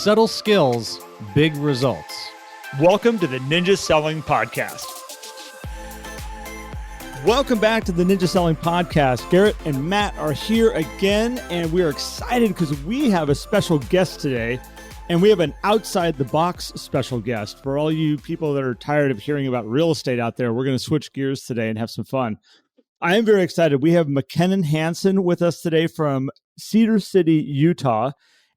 Subtle skills, big results. Welcome to the Ninja Selling Podcast. Welcome back to the Ninja Selling Podcast. Garrett and Matt are here again, and we are excited because we have a special guest today, and we have an outside-the-box special guest. For all you people that are tired of hearing about real estate out there, we're going to switch gears today and have some fun. I am very excited. We have McKennan Hansen with us today from Cedar City, Utah.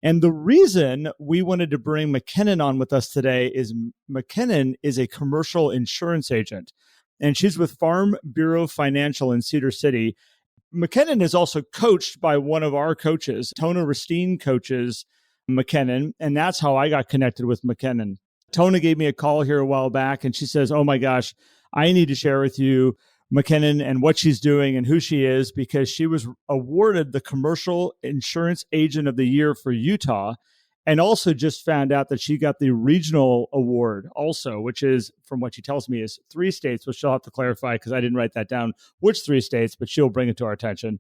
And the reason we wanted to bring McKennan on with us today is McKennan is a commercial insurance agent, and she's with Farm Bureau Financial in Cedar City. McKennan is also coached by one of our coaches, Tona Restine coaches McKennan, and that's how I got connected with McKennan. Tona gave me a call here a while back, and she says, oh my gosh, I need to share with you McKennan and what she's doing and who she is, because she was awarded the Commercial Insurance Agent of the Year for Utah, and also just found out that she got the regional award also, which is, from what she tells me, is 3 states, which she'll have to clarify because I didn't write that down, which 3 states, but she'll bring it to our attention.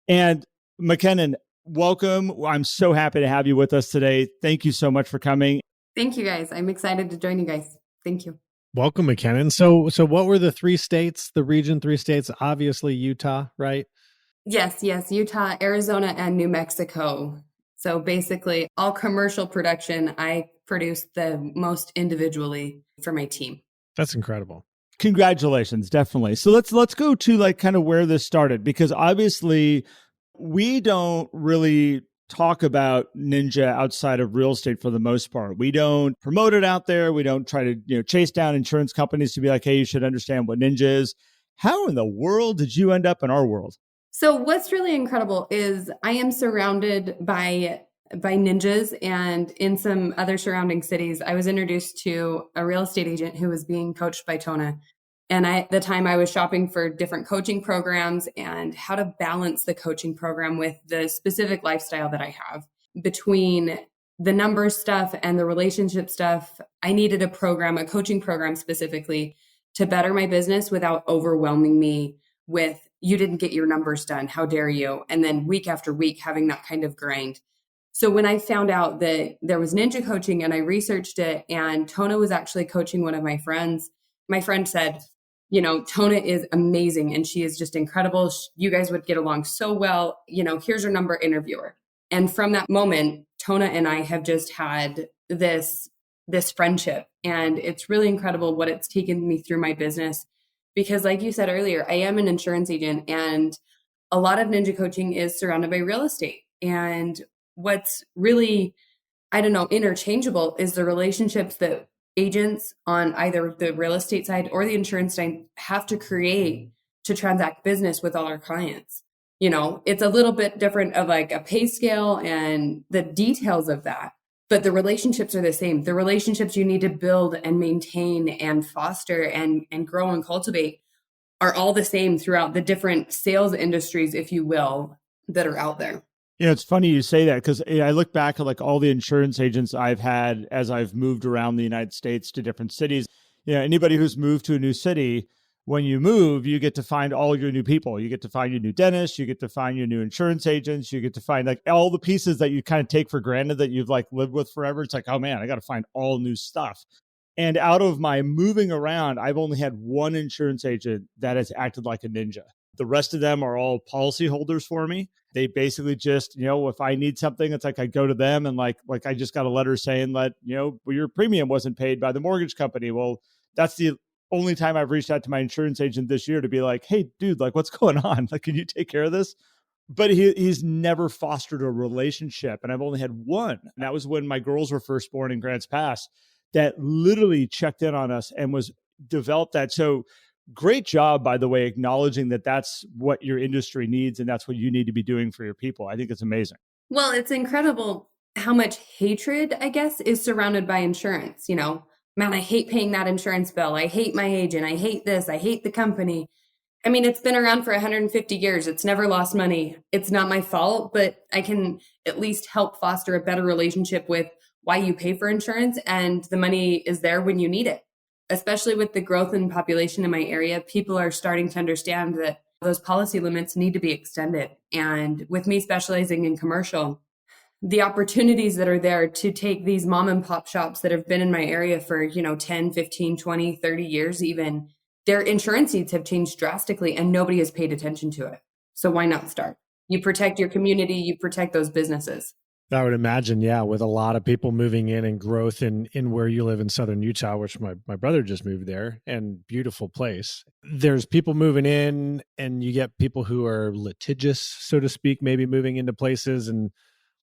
And McKennan, welcome. I'm so happy to have you with us today. Thank you so much for coming. Thank you, guys. I'm excited to join you guys. Thank you. Welcome, McKennan. So what were the 3 states, the region 3 states? Obviously Utah, right? Yes. Utah, Arizona, and New Mexico. So basically all commercial production, I produce the most individually for my team. That's incredible. Congratulations, definitely. So let's go to like kind of where this started, because obviously we don't really talk about Ninja outside of real estate for the most part. We don't promote it out there. We don't try to chase down insurance companies to be like, hey, you should understand what Ninja is. How in the world did you end up in our world? So what's really incredible is I am surrounded by ninjas, and in some other surrounding cities, I was introduced to a real estate agent who was being coached by Tona. And at the time I was shopping for different coaching programs and how to balance the coaching program with the specific lifestyle that I have. Between the numbers stuff and the relationship stuff, I needed a coaching program specifically to better my business without overwhelming me with, you didn't get your numbers done, how dare you? And then week after week having that kind of grind. So when I found out that there was Ninja coaching and I researched it, and Tona was actually coaching one of my friends, my friend said, Tona is amazing and she is just incredible. You guys would get along so well. Here's her number, interview her. And from that moment, Tona and I have just had this friendship, and it's really incredible what it's taken me through my business. Because like you said earlier, I am an insurance agent, and a lot of Ninja coaching is surrounded by real estate. And what's really, interchangeable is the relationships that agents on either the real estate side or the insurance side have to create to transact business with all our clients. It's a little bit different of like a pay scale and the details of that, but the relationships are the same. The relationships you need to build and maintain and foster and grow and cultivate are all the same throughout the different sales industries, if you will, that are out there. It's funny you say that, because I look back at like all the insurance agents I've had as I've moved around the United States to different cities. Anybody who's moved to a new city, when you move, you get to find all your new people. You get to find your new dentist. You get to find your new insurance agents. You get to find like all the pieces that you kind of take for granted that you've like lived with forever. It's like, oh man, I got to find all new stuff. And out of my moving around, I've only had one insurance agent that has acted like a ninja. The rest of them are all policy holders for me. They basically just, if I need something, it's like I go to them and like I just got a letter saying that, your premium wasn't paid by the mortgage company. Well, that's the only time I've reached out to my insurance agent this year to be like, hey, dude, like what's going on? Like, can you take care of this? But he's never fostered a relationship. And I've only had one. And that was when my girls were first born in Grants Pass, that literally checked in on us and was developed that. So great job, by the way, acknowledging that that's what your industry needs and that's what you need to be doing for your people. I think it's amazing. Well, it's incredible how much hatred, I guess, is surrounded by insurance. Man, I hate paying that insurance bill. I hate my agent. I hate this. I hate the company. I mean, it's been around for 150 years. It's never lost money. It's not my fault, but I can at least help foster a better relationship with why you pay for insurance, and the money is there when you need it. Especially with the growth in population in my area, people are starting to understand that those policy limits need to be extended. And with me specializing in commercial, the opportunities that are there to take these mom and pop shops that have been in my area for, 10, 15, 20, 30 years even, their insurance needs have changed drastically and nobody has paid attention to it. So why not start? You protect your community, you protect those businesses. I would imagine, yeah, with a lot of people moving in and growth in where you live in southern Utah, which my brother just moved there, and beautiful place. There's people moving in and you get people who are litigious, so to speak, maybe moving into places and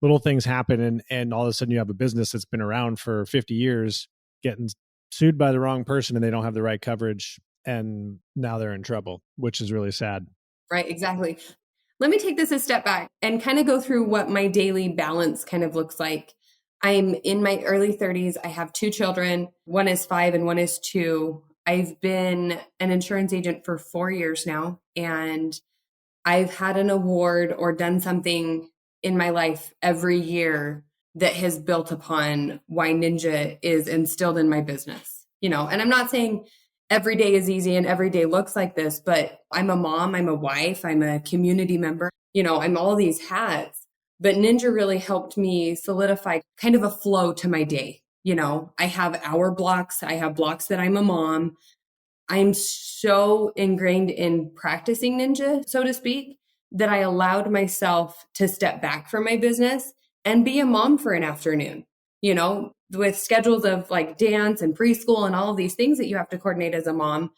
little things happen and all of a sudden you have a business that's been around for 50 years getting sued by the wrong person and they don't have the right coverage and now they're in trouble, which is really sad. Right, exactly. Let me take this a step back and kind of go through what my daily balance kind of looks like. I'm in my early 30s. I have 2 children. One is 5 and one is 2. I've been an insurance agent for 4 years now, and I've had an award or done something in my life every year that has built upon why Ninja is instilled in my business. And I'm not saying every day is easy and every day looks like this, but I'm a mom, I'm a wife, I'm a community member, I'm all these hats. But Ninja really helped me solidify kind of a flow to my day. I have hour blocks, I have blocks that I'm a mom. I'm so ingrained in practicing Ninja, so to speak, that I allowed myself to step back from my business and be a mom for an afternoon, with schedules of like dance and preschool and all of these things that you have to coordinate as a mom.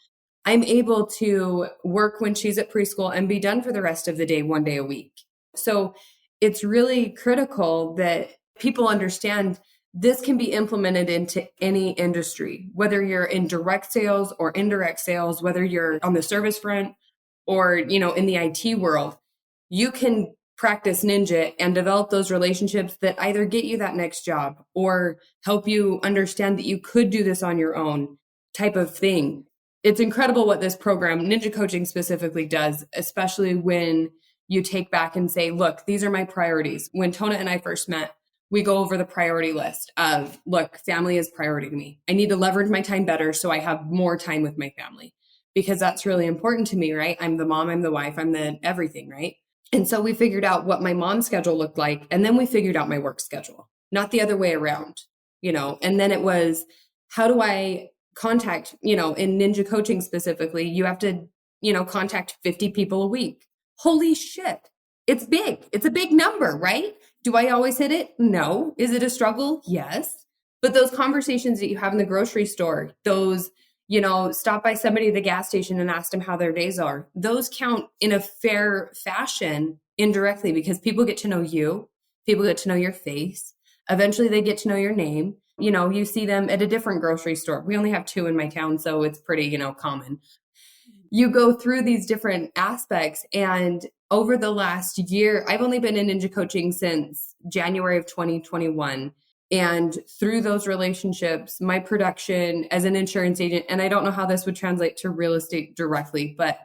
I'm able to work when she's at preschool and be done for the rest of the day, 1 day a week. So it's really critical that people understand this can be implemented into any industry, whether you're in direct sales or indirect sales, whether you're on the service front or, in the IT world. You can practice Ninja and develop those relationships that either get you that next job or help you understand that you could do this on your own type of thing. It's incredible what this program, Ninja Coaching specifically, does, especially when you take back and say, look, these are my priorities. When Tona and I first met, we go over the priority list of, look, family is priority to me. I need to leverage my time better so I have more time with my family because that's really important to me, right? I'm the mom, I'm the wife, I'm the everything, right? And so we figured out what my mom's schedule looked like. And then we figured out my work schedule, not the other way around, and then it was, how do I contact, in Ninja Coaching specifically, you have to, contact 50 people a week. Holy shit. It's big. It's a big number, right? Do I always hit it? No. Is it a struggle? Yes. But those conversations that you have in the grocery store, those, stop by somebody at the gas station and ask them how their days are. Those count in a fair fashion indirectly because people get to know you. People get to know your face. Eventually they get to know your name. You see them at a different grocery store. We only have 2 in my town, so it's pretty, common. You go through these different aspects. And over the last year, I've only been in Ninja Coaching since January of 2021. And through those relationships, my production as an insurance agent, and I don't know how this would translate to real estate directly, but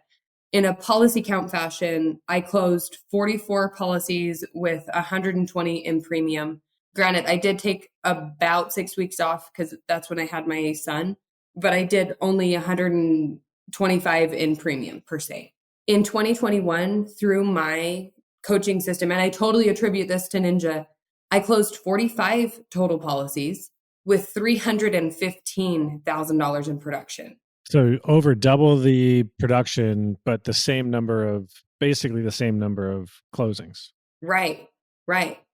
in a policy count fashion, I closed 44 policies with 120 in premium. Granted, I did take about 6 weeks off because that's when I had my son, but I did only 125 in premium per se. In 2021, through my coaching system, and I totally attribute this to Ninja, I closed 45 total policies with $315,000 in production. So over double the production, but basically the same number of closings. Right.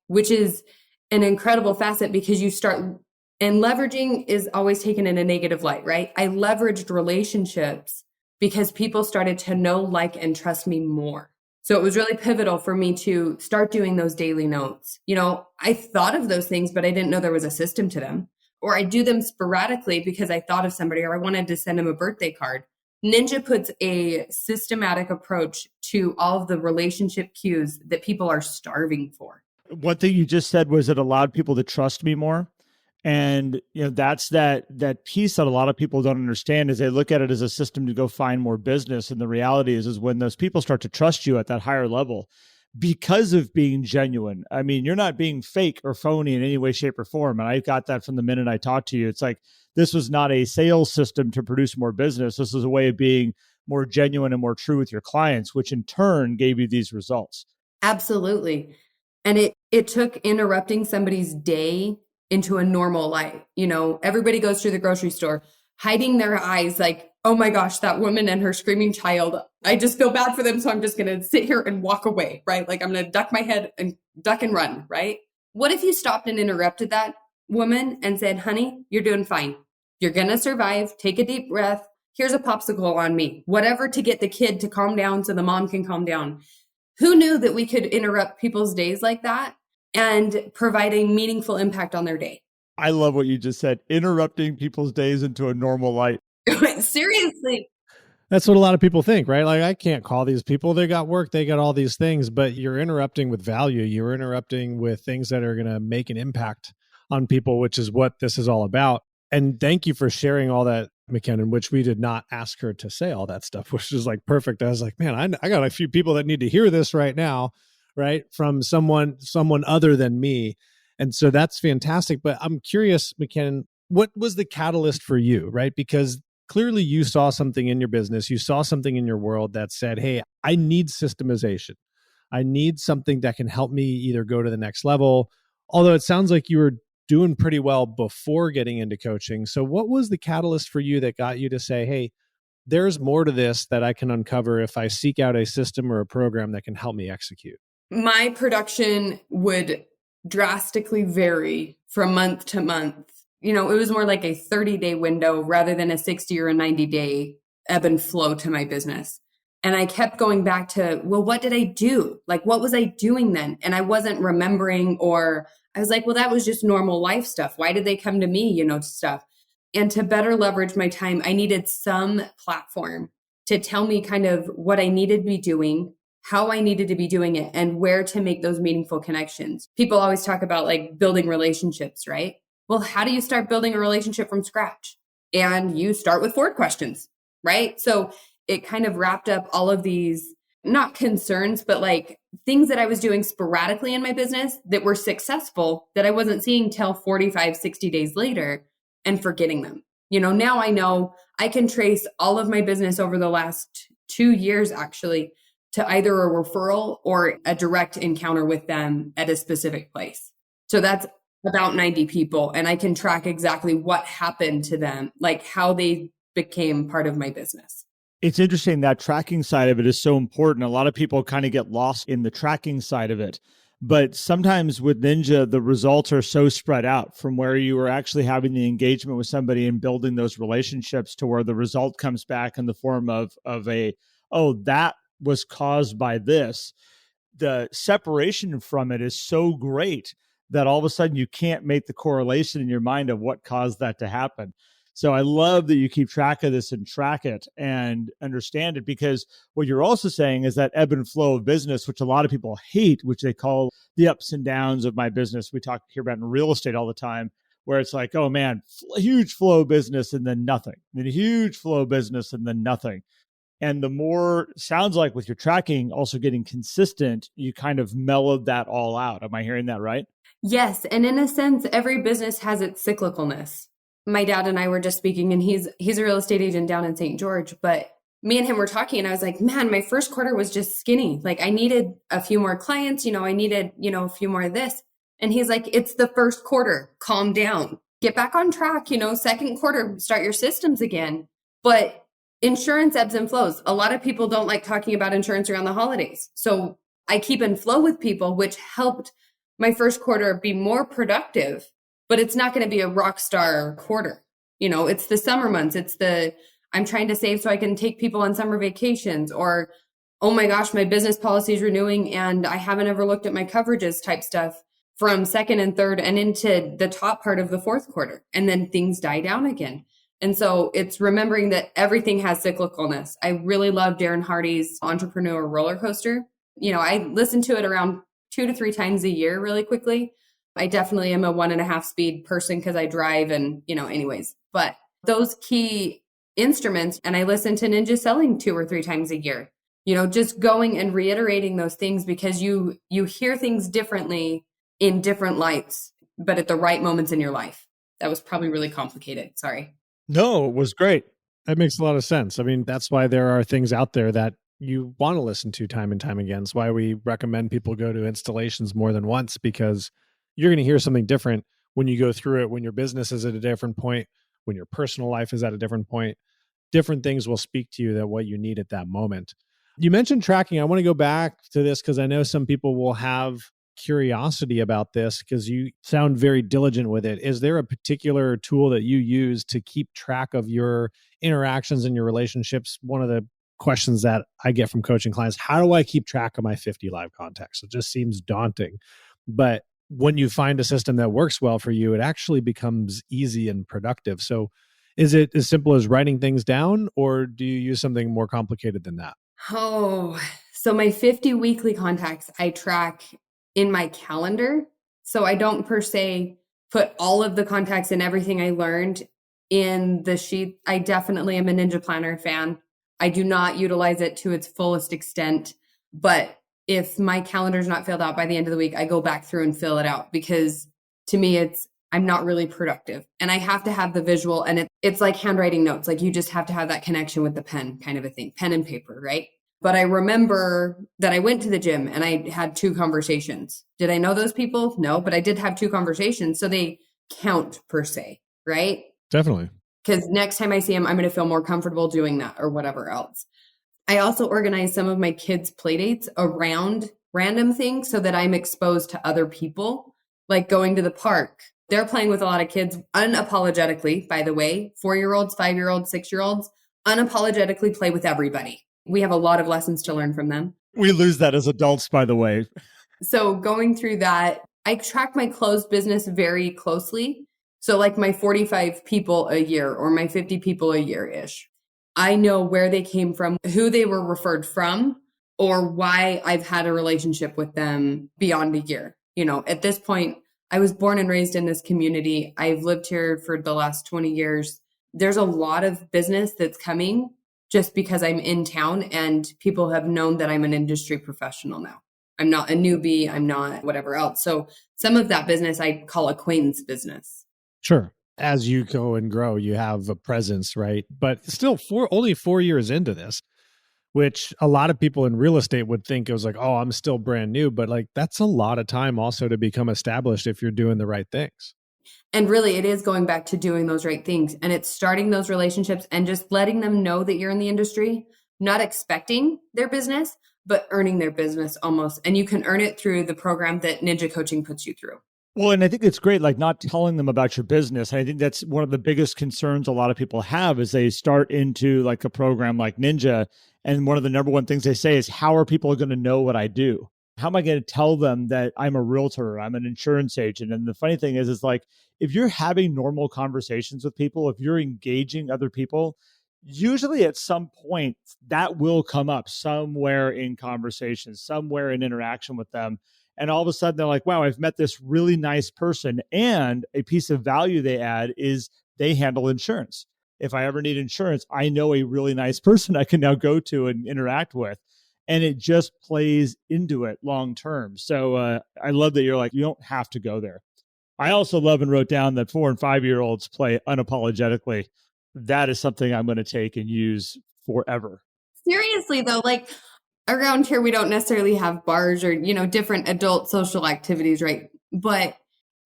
Which is an incredible facet because you start, and leveraging is always taken in a negative light, right? I leveraged relationships because people started to know, like, and trust me more. So it was really pivotal for me to start doing those daily notes. I thought of those things, but I didn't know there was a system to them. Or I do them sporadically because I thought of somebody or I wanted to send them a birthday card. Ninja puts a systematic approach to all of the relationship cues that people are starving for. One thing you just said was it allowed people to trust me more. And that's that piece that a lot of people don't understand is they look at it as a system to go find more business. And the reality is when those people start to trust you at that higher level because of being genuine. I mean, you're not being fake or phony in any way, shape, or form. And I got that from the minute I talked to you. It's like, this was not a sales system to produce more business. This is a way of being more genuine and more true with your clients, which in turn gave you these results. Absolutely. And it took interrupting somebody's day into a normal life. Everybody goes through the grocery store, hiding their eyes like, oh my gosh, that woman and her screaming child. I just feel bad for them. So I'm just going to sit here and walk away, right? Like I'm going to duck my head and duck and run, right? What if you stopped and interrupted that woman and said, honey, you're doing fine. You're going to survive. Take a deep breath. Here's a popsicle on me, whatever to get the kid to calm down so the mom can calm down. Who knew that we could interrupt people's days like that and provide a meaningful impact on their day? I love what you just said, interrupting people's days into a normal light. Seriously. That's what a lot of people think, right? Like, I can't call these people. They got work, they got all these things, but you're interrupting with value. You're interrupting with things that are going to make an impact on people, which is what this is all about. And thank you for sharing all that, McKennan, which we did not ask her to say all that stuff, which is like perfect. I was like, man, I got a few people that need to hear this right now, right? From someone other than me. And so that's fantastic. But I'm curious, McKennan, what was the catalyst for you, right? Because clearly you saw something in your business, you saw something in your world that said, hey, I need systemization. I need something that can help me either go to the next level. Although it sounds like you were doing pretty well before getting into coaching. So what was the catalyst for you that got you to say, hey, there's more to this that I can uncover if I seek out a system or a program that can help me execute? My production would drastically vary from month to month. It was more like a 30-day window rather than a 60 or a 90-day ebb and flow to my business. And I kept going back to, well, what did I do? Like, what was I doing then? And I wasn't remembering, or I was like, well, that was just normal life stuff. Why did they come to me, stuff? And to better leverage my time, I needed some platform to tell me kind of what I needed to be doing, how I needed to be doing it, and where to make those meaningful connections. People always talk about like building relationships, right? Well, how do you start building a relationship from scratch? And you start with 4 questions, right? So it kind of wrapped up all of these, not concerns, but like things that I was doing sporadically in my business that were successful that I wasn't seeing till 45, 60 days later and forgetting them. Now I know I can trace all of my business over the last 2 years actually to either a referral or a direct encounter with them at a specific place. So that's about 90 people. And I can track exactly what happened to them, like how they became part of my business. It's interesting, that tracking side of it is so important. A lot of people kind of get lost in the tracking side of it. But sometimes with Ninja, the results are so spread out from where you are actually having the engagement with somebody and building those relationships to where the result comes back in the form of that was caused by this. The separation from it is so great that all of a sudden you can't make the correlation in your mind of what caused that to happen. So I love that you keep track of this and track it and understand it, because what you're also saying is that ebb and flow of business, which a lot of people hate, which they call the ups and downs of my business. We talk here about in real estate all the time, where it's like, oh man, huge flow business and then nothing, and then huge flow business and then nothing. And the more, sounds like with your tracking also getting consistent, you kind of mellowed that all out. Am I hearing that right? Yes. And in a sense, every business has its cyclicalness. My dad and I were just speaking, and he's a real estate agent down in St. George, but me and him were talking, and I was like, man, my first quarter was just skinny. Like I needed a few more clients, I needed, a few more of this. And he's like, it's the first quarter, calm down, get back on track, second quarter, start your systems again. But insurance ebbs and flows. A lot of people don't like talking about insurance around the holidays. So I keep in flow with people, which helped my first quarter be more productive, but it's not going to be a rock star quarter. It's the summer months. I'm trying to save so I can take people on summer vacations, or, oh my gosh, my business policy is renewing and I haven't ever looked at my coverages type stuff from second and third and into the top part of the fourth quarter. And then things die down again. And so it's remembering that everything has cyclicalness. I really love Darren Hardy's Entrepreneur Roller Coaster. I listen to it around 2 to 3 times a year really quickly. I definitely am a 1.5 speed person because I drive and, anyways. But those key instruments, and I listen to Ninja Selling 2 or 3 times a year, just going and reiterating those things, because you hear things differently in different lights, but at the right moments in your life. That was probably really complicated. Sorry. No, it was great. That makes a lot of sense. I mean, that's why there are things out there that you want to listen to time and time again. It's why we recommend people go to installations more than once, because you're going to hear something different when you go through it, when your business is at a different point, when your personal life is at a different point. Different things will speak to you that what you need at that moment. You mentioned tracking. I want to go back to this because I know some people will have curiosity about this because you sound very diligent with it. Is there a particular tool that you use to keep track of your interactions and your relationships? One of the questions that I get from coaching clients, how do I keep track of my 50 live contacts? It just seems daunting. But when you find a system that works well for you, it actually becomes easy and productive. So is it as simple as writing things down, or do you use something more complicated than that? Oh, so my 50 weekly contacts, I track in my calendar. So I don't per se put all of the contacts and everything I learned in the sheet. I definitely am a Ninja Planner fan. I do not utilize it to its fullest extent, but if my calendar's not filled out by the end of the week, I go back through and fill it out, because to me, I'm not really productive, and I have to have the visual, and it's like handwriting notes. Like, you just have to have that connection with the pen, kind of a thing, pen and paper, right? But I remember that I went to the gym and I had 2 conversations. Did I know those people? No, but I did have 2 conversations. So they count per se, right? Definitely. Because next time I see them, I'm going to feel more comfortable doing that or whatever else. I also organize some of my kids' play dates around random things so that I'm exposed to other people, like going to the park. They're playing with a lot of kids unapologetically, by the way. 4-year-olds, 5-year-olds, 6-year-olds, unapologetically play with everybody. We have a lot of lessons to learn from them. We lose that as adults, by the way. So going through that, I track my closed business very closely. So like my 45 people a year or my 50 people a year-ish. I know where they came from, who they were referred from, or why I've had a relationship with them beyond a year. You know, at this point, I was born and raised in this community. I've lived here for the last 20 years. There's a lot of business that's coming just because I'm in town, and people have known that I'm an industry professional now. I'm not a newbie. I'm not whatever else. So some of that business I call acquaintance business. Sure. As you go and grow, you have a presence, right? But still, only 4 years into this, which a lot of people in real estate would think it was like, oh, I'm still brand new. But like, that's a lot of time also to become established if you're doing the right things. And really, it is going back to doing those right things. And it's starting those relationships and just letting them know that you're in the industry, not expecting their business, but earning their business almost. And you can earn it through the program that Ninja Coaching puts you through. Well, and I think it's great, like not telling them about your business. I think that's one of the biggest concerns a lot of people have is they start into like a program like Ninja. And one of the number one things they say is, how are people going to know what I do? How am I going to tell them that I'm a realtor, I'm an insurance agent? And the funny thing is like, if you're having normal conversations with people, if you're engaging other people, usually at some point that will come up somewhere in conversation, somewhere in interaction with them. And all of a sudden they're like, wow, I've met this really nice person. And a piece of value they add is they handle insurance. If I ever need insurance, I know a really nice person I can now go to and interact with. And it just plays into it long term. So I love that you're like, you don't have to go there. I also love and wrote down that 4 and 5-year-olds play unapologetically. That is something I'm going to take and use forever. Seriously, though, like around here, we don't necessarily have bars or, different adult social activities, right? But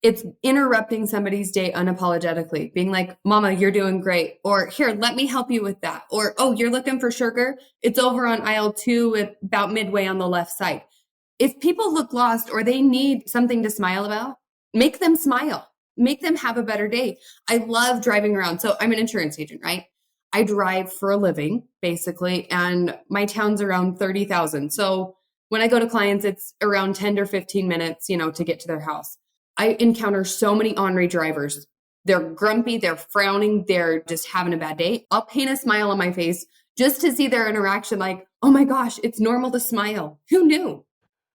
it's interrupting somebody's day unapologetically, being like, Mama, you're doing great. Or here, let me help you with that. Or, oh, you're looking for sugar? It's over on aisle 2 about midway on the left side. If people look lost or they need something to smile about, make them smile, make them have a better day. I love driving around. So I'm an insurance agent, right? I drive for a living, basically, and my town's around 30,000. So when I go to clients, it's around 10 to 15 minutes, to get to their house. I encounter so many ornery drivers. They're grumpy, they're frowning, they're just having a bad day. I'll paint a smile on my face just to see their interaction like, oh my gosh, it's normal to smile. Who knew?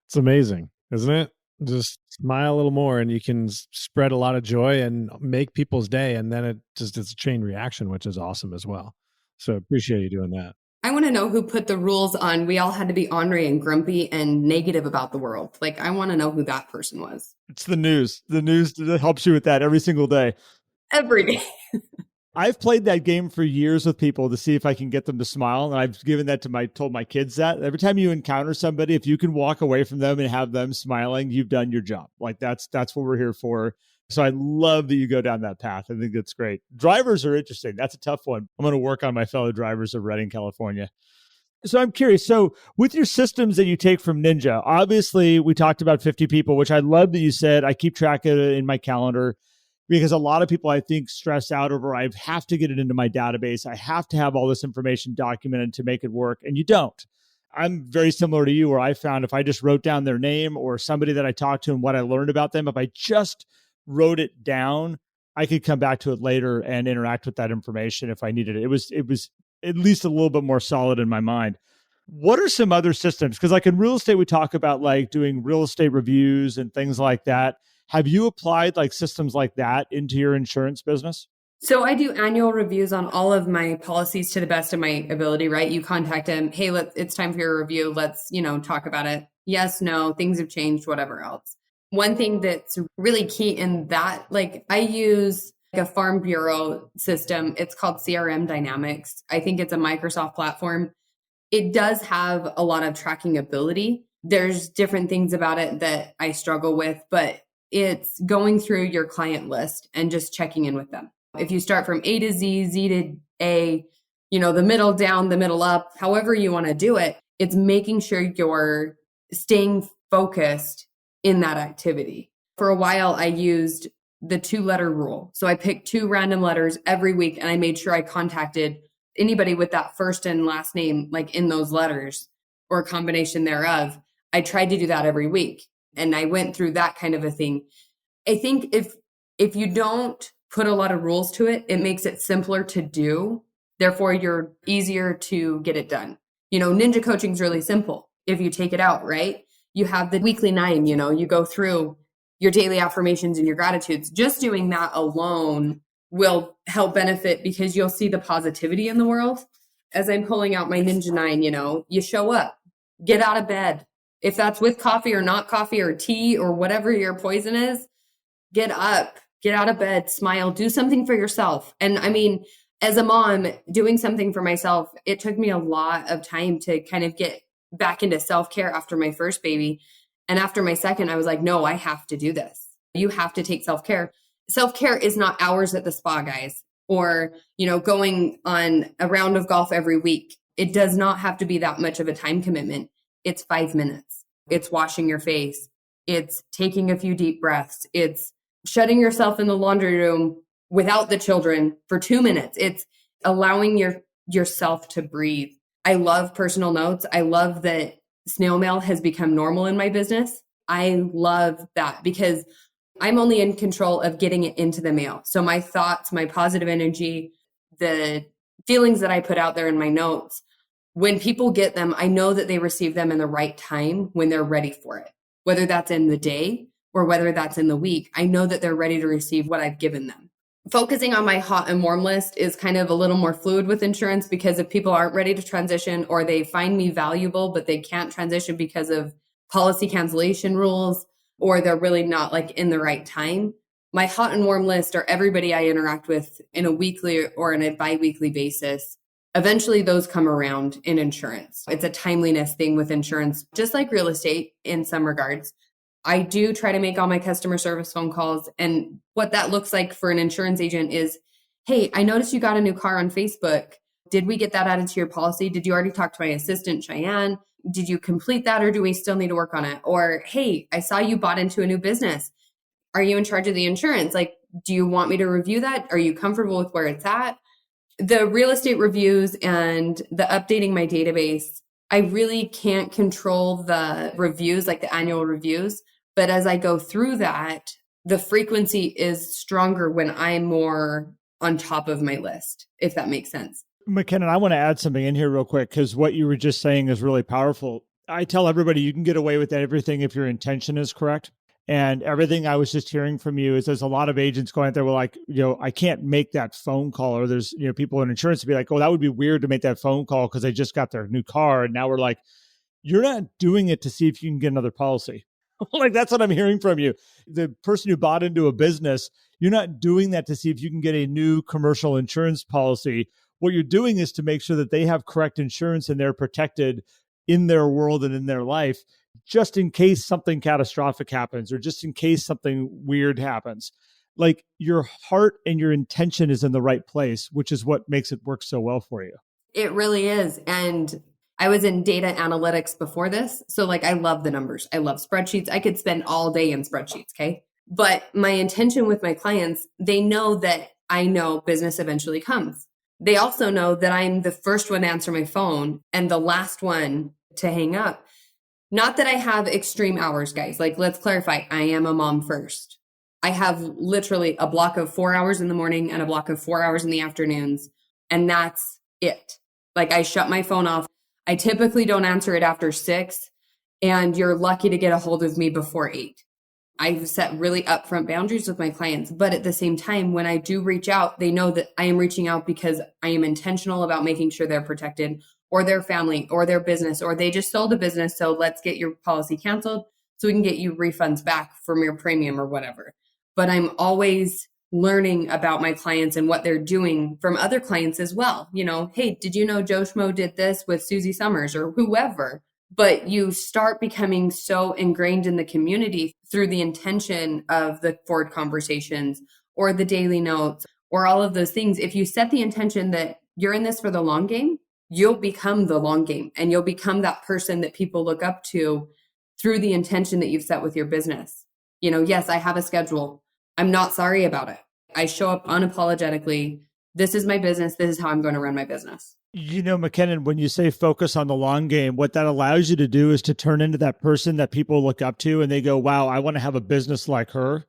It's amazing, isn't it? Just smile a little more and you can spread a lot of joy and make people's day. And then it's a chain reaction, which is awesome as well. So appreciate you doing that. I want to know who put the rules on. We all had to be ornery and grumpy and negative about the world. Like, I want to know who that person was. It's the news. The news that helps you with that every single day. Every day. I've played that game for years with people to see if I can get them to smile. And I've given that told my kids that every time you encounter somebody, if you can walk away from them and have them smiling, you've done your job. Like that's what we're here for. So I love that you go down that path. I think that's great. Drivers are interesting. That's a tough one. I'm going to work on my fellow drivers of Redding, California. So I'm curious. So with your systems that you take from Ninja, obviously we talked about 50 people, which I love that you said. I keep track of it in my calendar because a lot of people I think stress out over, I have to get it into my database. I have to have all this information documented to make it work. And you don't. I'm very similar to you where I found if I just wrote down their name or somebody that I talked to and what I learned about them, if I just wrote it down, I could come back to it later and interact with that information if I needed it. It was at least a little bit more solid in my mind. What are some other systems? Because like in real estate, we talk about like doing real estate reviews and things like that. Have you applied like systems like that into your insurance business? So I do annual reviews on all of my policies to the best of my ability, right? You contact them, hey, it's time for your review. Let's, talk about it. Yes, no, things have changed, whatever else. One thing that's really key in that, like I use a Farm Bureau system. It's called CRM Dynamics. I think it's a Microsoft platform. It does have a lot of tracking ability. There's different things about it that I struggle with, but it's going through your client list and just checking in with them. If you start from A to Z, Z to A, the middle down, the middle up, however you want to do it, it's making sure you're staying focused in that activity. For a while, I used the 2-letter rule. So I picked 2 random letters every week and I made sure I contacted anybody with that first and last name, like in those letters or a combination thereof. I tried to do that every week and I went through that kind of a thing. I think if you don't put a lot of rules to it, it makes it simpler to do. Therefore, you're easier to get it done. Ninja coaching is really simple. If you take it out, right? You have the weekly 9, you go through your daily affirmations and your gratitudes. Just doing that alone will help benefit because you'll see the positivity in the world. As I'm pulling out my Ninja 9, you show up, get out of bed. If that's with coffee or not coffee or tea or whatever your poison is, get up, get out of bed, smile, do something for yourself. And I mean, as a mom, doing something for myself, it took me a lot of time to kind of get back into self-care after my first baby. And after my second, I was like, no, I have to do this. You have to take self-care. Self-care is not hours at the spa, guys, or, going on a round of golf every week. It does not have to be that much of a time commitment. It's 5 minutes. It's washing your face. It's taking a few deep breaths. It's shutting yourself in the laundry room without the children for 2 minutes. It's allowing yourself to breathe. I love personal notes. I love that snail mail has become normal in my business. I love that because I'm only in control of getting it into the mail. So my thoughts, my positive energy, the feelings that I put out there in my notes, when people get them, I know that they receive them in the right time when they're ready for it. Whether that's in the day or whether that's in the week, I know that they're ready to receive what I've given them. Focusing on my hot and warm list is kind of a little more fluid with insurance because if people aren't ready to transition or they find me valuable, but they can't transition because of policy cancellation rules, or they're really not like in the right time, my hot and warm list are everybody I interact with in a weekly or in a bi-weekly basis. Eventually those come around in insurance. It's a timeliness thing with insurance, just like real estate in some regards. I do try to make all my customer service phone calls. And what that looks like for an insurance agent is, hey, I noticed you got a new car on Facebook. Did we get that added to your policy? Did you already talk to my assistant, Cheyenne? Did you complete that or do we still need to work on it? Or, hey, I saw you bought into a new business. Are you in charge of the insurance? Like, do you want me to review that? Are you comfortable with where it's at? The real estate reviews and the updating my database, I really can't control the reviews, like the annual reviews. But as I go through that, the frequency is stronger when I'm more on top of my list, if that makes sense. McKennan, I want to add something in here real quick because what you were just saying is really powerful. I tell everybody you can get away with everything if your intention is correct. And everything I was just hearing from you is there's a lot of agents going out there, well, like, I can't make that phone call. Or there's, people in insurance to be like, oh, that would be weird to make that phone call because they just got their new car. And now we're like, you're not doing it to see if you can get another policy. Like, that's what I'm hearing from you. The person who bought into a business, you're not doing that to see if you can get a new commercial insurance policy. What you're doing is to make sure that they have correct insurance and they're protected in their world and in their life, just in case something catastrophic happens or just in case something weird happens. Like, your heart and your intention is in the right place, which is what makes it work so well for you. It really is. And I was in data analytics before this. So like, I love the numbers. I love spreadsheets. I could spend all day in spreadsheets. Okay. But my intention with my clients, they know that I know business eventually comes. They also know that I'm the first one to answer my phone and the last one to hang up. Not that I have extreme hours, guys. Like, let's clarify. I am a mom first. I have literally a block of 4 hours in the morning and a block of 4 hours in the afternoons. And that's it. Like, I shut my phone off. I typically don't answer it after 6, and you're lucky to get a hold of me before 8. I've set really upfront boundaries with my clients, but at the same time, when I do reach out, they know that I am reaching out because I am intentional about making sure they're protected, or their family, or their business, or they just sold a business. So let's get your policy canceled so we can get you refunds back from your premium or whatever. But I'm always learning about my clients and what they're doing from other clients as well. You know, hey, did you know Joe Schmo did this with Susie Summers or whoever? But you start becoming so ingrained in the community through the intention of the forward conversations or the daily notes or all of those things. If you set the intention that you're in this for the long game, you'll become the long game and you'll become that person that people look up to through the intention that you've set with your business. You know, yes, I have a schedule. I'm not sorry about it. I show up unapologetically. This is my business. This is how I'm going to run my business. You know, McKennan, when you say focus on the long game, what that allows you to do is to turn into that person that people look up to and they go, wow, I want to have a business like her.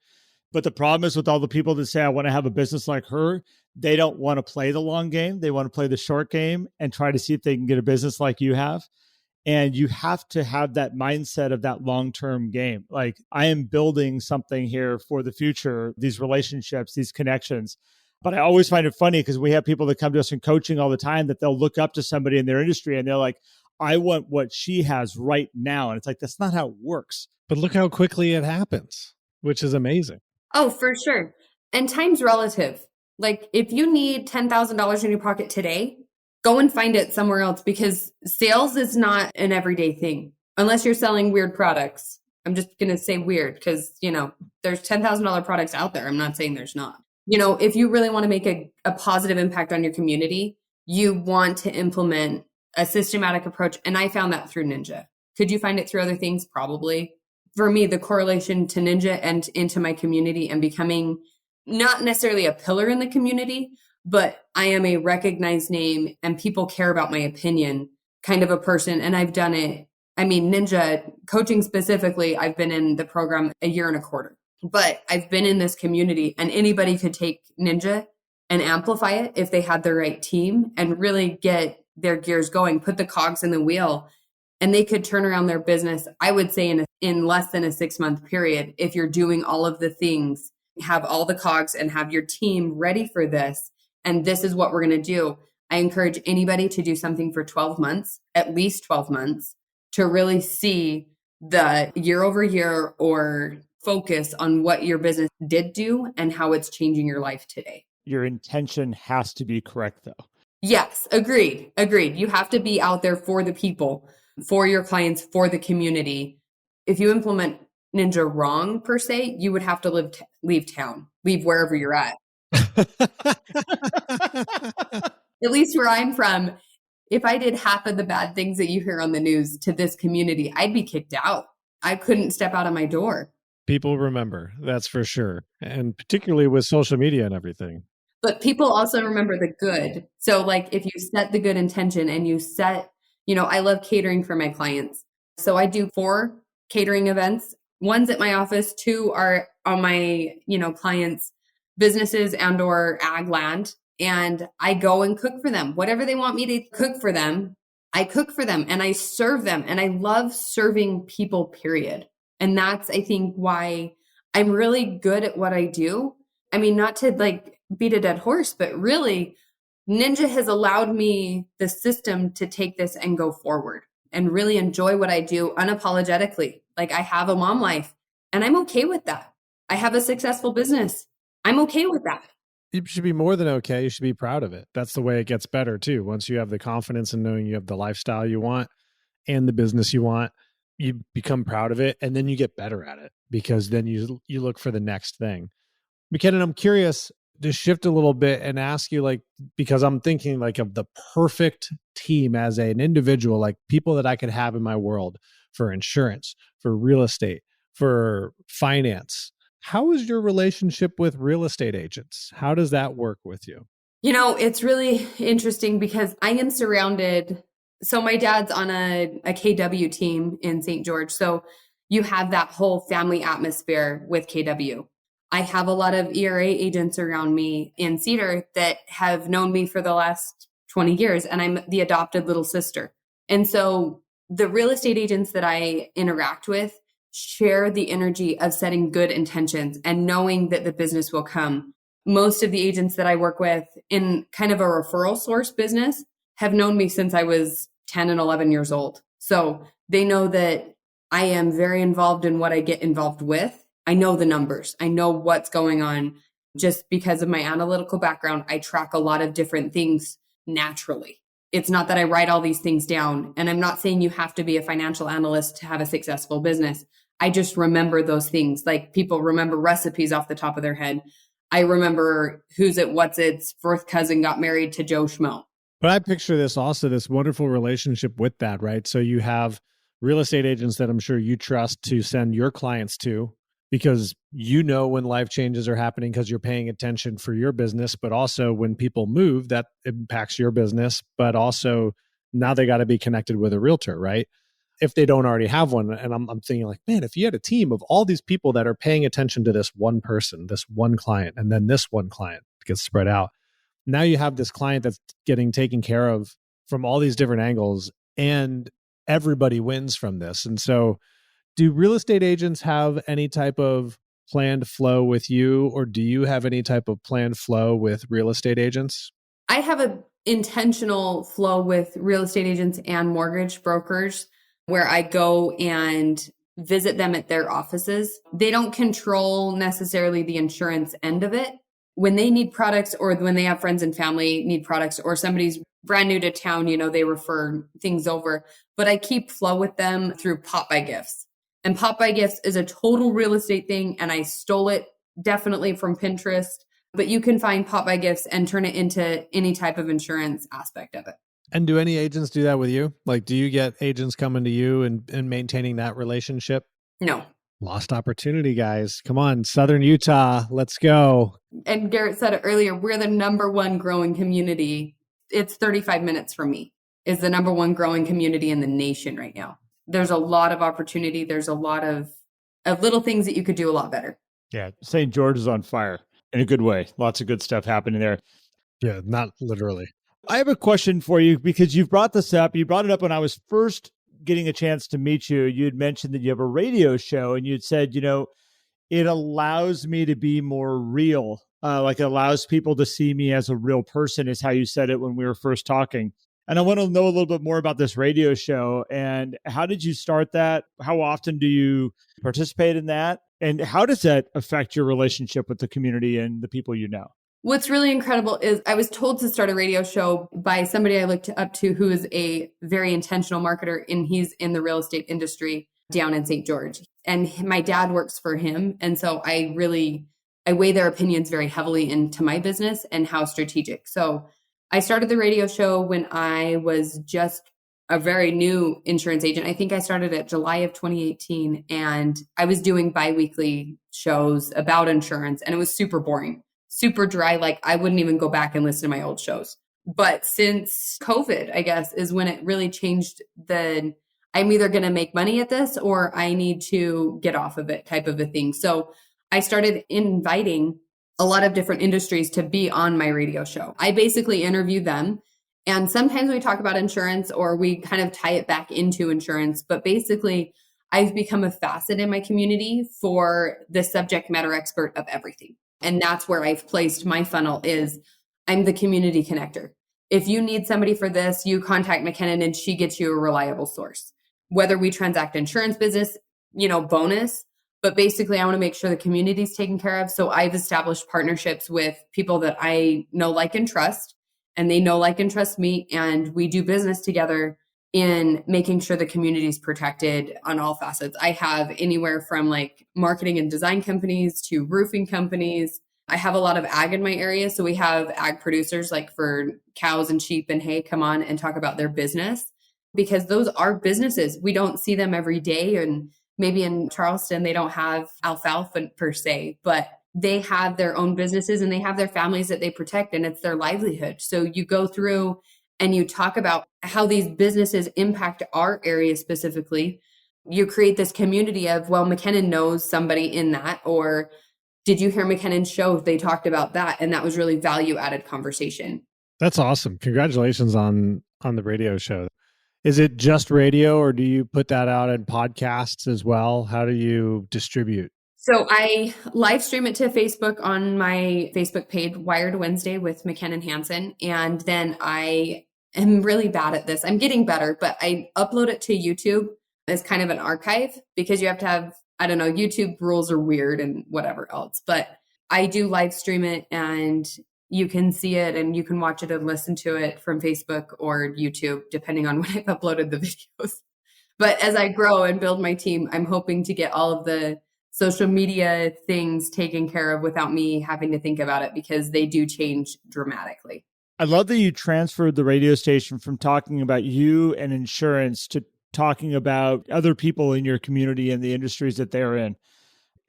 But the problem is with all the people that say, I want to have a business like her, they don't want to play the long game. They want to play the short game and try to see if they can get a business like you have. And you have to have that mindset of that long-term game. Like, I am building something here for the future, these relationships, these connections. But I always find it funny because we have people that come to us in coaching all the time that they'll look up to somebody in their industry and they're like, I want what she has right now. And it's like, that's not how it works. But look how quickly it happens, which is amazing. Oh, for sure. And time's relative. Like, if you need $10,000 in your pocket today, go and find it somewhere else, because sales is not an everyday thing unless you're selling weird products. I'm just going to say weird because, you know, there's $10,000 products out there. I'm not saying there's not. You know, if you really want to make a positive impact on your community, you want to implement a systematic approach. And I found that through Ninja. Could you find it through other things? Probably. For me, the correlation to Ninja and into my community and becoming not necessarily a pillar in the community, but I am a recognized name and people care about my opinion kind of a person. And I've done it. I mean, Ninja coaching specifically, I've been in the program 1.25 years, but I've been in this community and anybody could take Ninja and amplify it if they had the right team and really get their gears going, put the cogs in the wheel, and they could turn around their business, I would say in less than a 6-month period. If you're doing all of the things, have all the cogs and have your team ready for this. And this is what we're going to do. I encourage anybody to do something for 12 months, at least 12 months, to really see the year over year or focus on what your business did do and how it's changing your life today. Your intention has to be correct, though. Yes, agreed. You have to be out there for the people, for your clients, for the community. If you implement Ninja wrong, per se, you would have to leave town, leave wherever you're at. At least where I'm from, if I did half of the bad things that you hear on the news to this community, I'd be kicked out. I couldn't step out of my door. People remember, that's for sure. And particularly with social media and everything. But people also remember the good. So like if you set the good intention and you set, you know, I love catering for my clients. So I do 4 catering events. One's at my office, 2 are on my, you know, clients' businesses and or ag land. And I go and cook for them. Whatever they want me to cook for them, I cook for them and I serve them. And I love serving people, period. And that's, I think, why I'm really good at what I do. I mean, not to like beat a dead horse, but really Ninja has allowed me the system to take this and go forward and really enjoy what I do unapologetically. Like I have a mom life and I'm okay with that. I have a successful business. I'm okay with that. You should be more than okay. You should be proud of it. That's the way it gets better too. Once you have the confidence in knowing you have the lifestyle you want and the business you want, you become proud of it, and then you get better at it because then you look for the next thing. McKennan, I'm curious to shift a little bit and ask you, like, because I'm thinking like of the perfect team as an individual, like people that I could have in my world for insurance, for real estate, for finance. How is your relationship with real estate agents? How does that work with you? You know, it's really interesting because I am surrounded. So my dad's on a KW team in St. George. So you have that whole family atmosphere with KW. I have a lot of ERA agents around me in Cedar that have known me for the last 20 years, and I'm the adopted little sister. And so the real estate agents that I interact with share the energy of setting good intentions and knowing that the business will come. Most of the agents that I work with in kind of a referral source business have known me since I was 10 and 11 years old. So they know that I am very involved in what I get involved with. I know the numbers. I know what's going on. Just because of my analytical background, I track a lot of different things naturally. It's not that I write all these things down. And I'm not saying you have to be a financial analyst to have a successful business. I just remember those things. Like people remember recipes off the top of their head. I remember who's it, what's its fourth cousin got married to Joe Schmo. But I picture this also, this wonderful relationship with that, right? So you have real estate agents that I'm sure you trust to send your clients to because you know when life changes are happening because you're paying attention for your business, but also when people move, that impacts your business, but also now they got to be connected with a realtor, right? If they don't already have one. And I'm thinking like, man, if you had a team of all these people that are paying attention to this one person, this one client, and then this one client gets spread out, now you have this client that's getting taken care of from all these different angles, and everybody wins from this. And so do real estate agents have any type of planned flow with you, or do you have any type of planned flow with real estate agents? I have an intentional flow with real estate agents and mortgage brokers where I go and visit them at their offices. They don't control necessarily the insurance end of it. When they need products or when they have friends and family need products or somebody's brand new to town, you know, they refer things over. But I keep flow with them through Pop by Gifts. And Pop by Gifts is a total real estate thing. And I stole it definitely from Pinterest. But you can find Pop by Gifts and turn it into any type of insurance aspect of it. And do any agents do that with you? Like, do you get agents coming to you and maintaining that relationship? No. Lost opportunity, guys. Come on, Southern Utah. Let's go. And Garrett said it earlier, we're the number one growing community. It's 35 minutes from me, is the number one growing community in the nation right now. There's a lot of opportunity. There's a lot of little things that you could do a lot better. Yeah. St. George is on fire in a good way. Lots of good stuff happening there. Yeah, not literally. I have a question for you because you've brought this up. You brought it up when I was first getting a chance to meet you. You had mentioned that you have a radio show and you'd said, you know, it allows me to be more real. Like it allows people to see me as a real person is how you said it when we were first talking. And I want to know a little bit more about this radio show and how did you start that? How often do you participate in that? And how does that affect your relationship with the community and the people you know? What's really incredible is I was told to start a radio show by somebody I looked up to who is a very intentional marketer, and he's in the real estate industry down in St. George. And my dad works for him. And so I weigh their opinions very heavily into my business and how strategic. So I started the radio show when I was just a very new insurance agent. I think I started at July of 2018, and I was doing biweekly shows about insurance, and it was super boring. Super dry. Like I wouldn't even go back and listen to my old shows. But since COVID, I guess, is when it really changed I'm either going to make money at this or I need to get off of it type of a thing. So I started inviting a lot of different industries to be on my radio show. I basically interview them. And sometimes we talk about insurance or we kind of tie it back into insurance. But basically, I've become a facet in my community for the subject matter expert of everything. And that's where I've placed my funnel is I'm the community connector. If you need somebody for this, you contact McKennan and she gets you a reliable source. Whether we transact insurance business, bonus. But basically, I want to make sure the community is taken care of. So I've established partnerships with people that I know, like, and trust, and they know, like, and trust me. And we do business together in making sure the community is protected on all facets. I have anywhere from like marketing and design companies to roofing companies. I have a lot of ag in my area. So we have ag producers like for cows and sheep and hay come on and talk about their business, because those are businesses. We don't see them every day. And maybe in Charleston, they don't have alfalfa per se, but they have their own businesses and they have their families that they protect, and it's their livelihood. So you go through and you talk about how these businesses impact our area specifically. You create this community of, well, McKennan knows somebody in that, or did you hear McKennan's show? They talked about that, and that was really value added conversation. That's awesome. Congratulations on the radio show. Is it just radio, or do you put that out in podcasts as well? How do you distribute? So I live stream it to Facebook on my Facebook page, Wired Wednesday with McKennan Hansen. And then I am really bad at this. I'm getting better, but I upload it to YouTube as kind of an archive, because you have to have, I don't know, YouTube rules are weird and whatever else. But I do live stream it, and you can see it and you can watch it and listen to it from Facebook or YouTube, depending on when I've uploaded the videos. But as I grow and build my team, I'm hoping to get all of the social media things taken care of without me having to think about it, because they do change dramatically. I love that you transferred the radio station from talking about you and insurance to talking about other people in your community and the industries that they're in.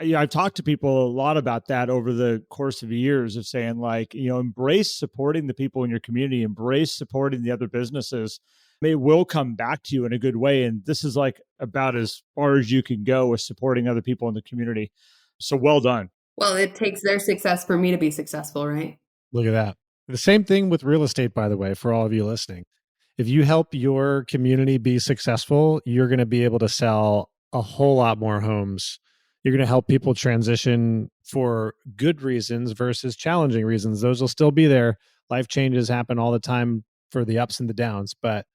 I've talked to people a lot about that over the course of years, of saying, like, embrace supporting the people in your community, embrace supporting the other businesses. It will come back to you in a good way. And this is like about as far as you can go with supporting other people in the community. So well done. Well, it takes their success for me to be successful, right? Look at that. The same thing with real estate, by the way, for all of you listening. If you help your community be successful, you're going to be able to sell a whole lot more homes. You're going to help people transition for good reasons versus challenging reasons. Those will still be there. Life changes happen all the time for the ups and the downs, but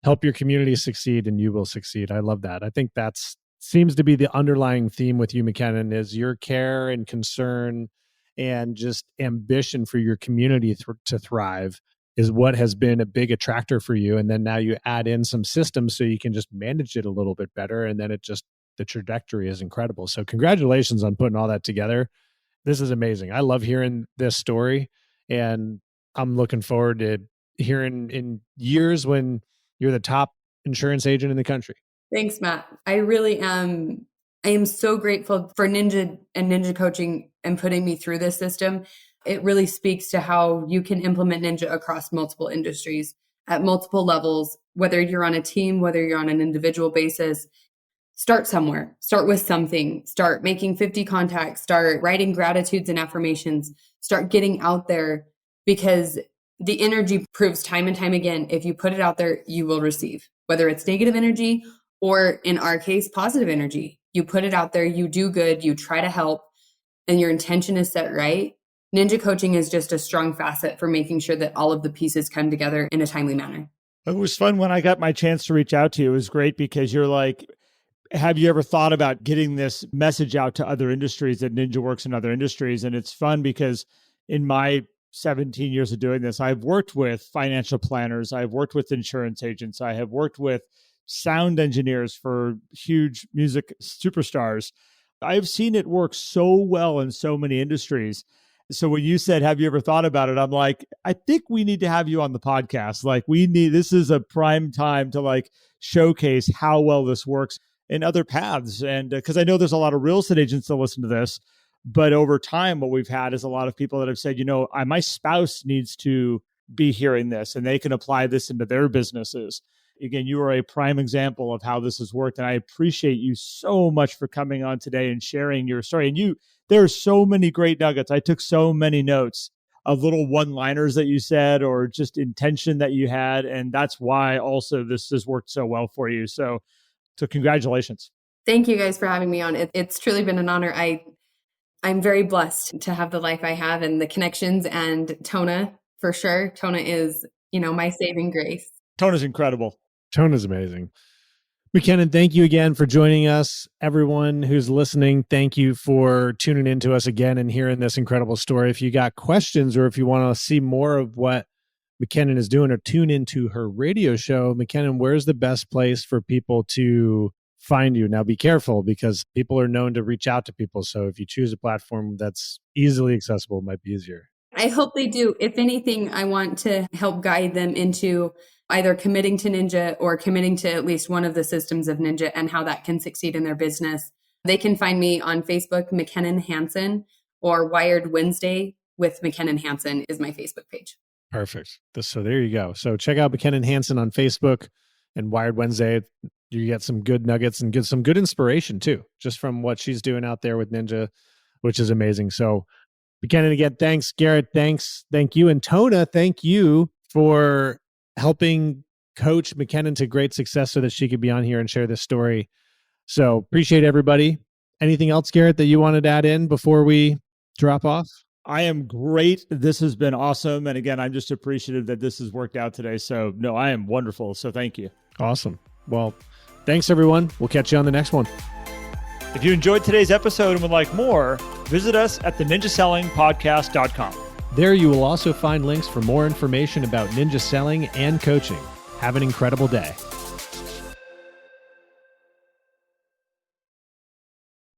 help your community succeed and you will succeed. I love that. I think that's seems to be the underlying theme with you, McKennan, is your care and concern and just ambition for your community to thrive is what has been a big attractor for you. And then now you add in some systems so you can just manage it a little bit better. And then the trajectory is incredible. So congratulations on putting all that together. This is amazing. I love hearing this story, and I'm looking forward to hearing in years when you're the top insurance agent in the country. Thanks, Matt. I really am. I am so grateful for Ninja and Ninja Coaching and putting me through this system. It really speaks to how you can implement Ninja across multiple industries at multiple levels, whether you're on a team, whether you're on an individual basis. Start somewhere, start with something, start making 50 contacts, start writing gratitudes and affirmations, start getting out there, because the energy proves time and time again, if you put it out there, you will receive, whether it's negative energy or, in our case, positive energy. You put it out there, you do good, you try to help, and your intention is set right. Ninja Coaching is just a strong facet for making sure that all of the pieces come together in a timely manner. It was fun when I got my chance to reach out to you. It was great because you're like, have you ever thought about getting this message out to other industries, that Ninja works in other industries? And it's fun because in my 17 years of doing this, I've worked with financial planners, I've worked with insurance agents, I have worked with sound engineers for huge music superstars. I've seen it work so well in so many industries. So when you said, have you ever thought about it? I'm like, I think we need to have you on the podcast. Like, this is a prime time to like showcase how well this works in other paths. And because I know there's a lot of real estate agents that listen to this, but over time, what we've had is a lot of people that have said, my spouse needs to be hearing this and they can apply this into their businesses. Again, you are a prime example of how this has worked. And I appreciate you so much for coming on today and sharing your story. And there are so many great nuggets. I took so many notes of little one-liners that you said, or just intention that you had. And that's why also this has worked so well for you. So congratulations. Thank you guys for having me on. It's truly been an honor. I'm very blessed to have the life I have and the connections, and Tona, for sure. Tona is, my saving grace. Tona's incredible. Tona's amazing. McKennan, thank you again for joining us. Everyone who's listening, thank you for tuning in to us again and hearing this incredible story. If you got questions or if you want to see more of what McKennan is doing or tune into her radio show, McKennan, where's the best place for people to find you? Now, be careful because people are known to reach out to people. So if you choose a platform that's easily accessible, it might be easier. I hope they do. If anything, I want to help guide them into either committing to Ninja or committing to at least one of the systems of Ninja and how that can succeed in their business. They can find me on Facebook, McKennan Hansen, or Wired Wednesday with McKennan Hansen is my Facebook page. Perfect. So there you go. So check out McKennan Hansen on Facebook and Wired Wednesday. You get some good nuggets and get some good inspiration too, just from what she's doing out there with Ninja, which is amazing. So McKennan, again, thanks. Garrett, thanks. Thank you. And Tona, thank you for helping coach McKennan to great success so that she could be on here and share this story. So appreciate everybody. Anything else, Garrett, that you wanted to add in before we drop off? I am great. This has been awesome. And again, I'm just appreciative that this has worked out today. So no, I am wonderful. So thank you. Awesome. Well, thanks everyone. We'll catch you on the next one. If you enjoyed today's episode and would like more, visit us at theninjasellingpodcast.com. There you will also find links for more information about ninja selling and coaching. Have an incredible day.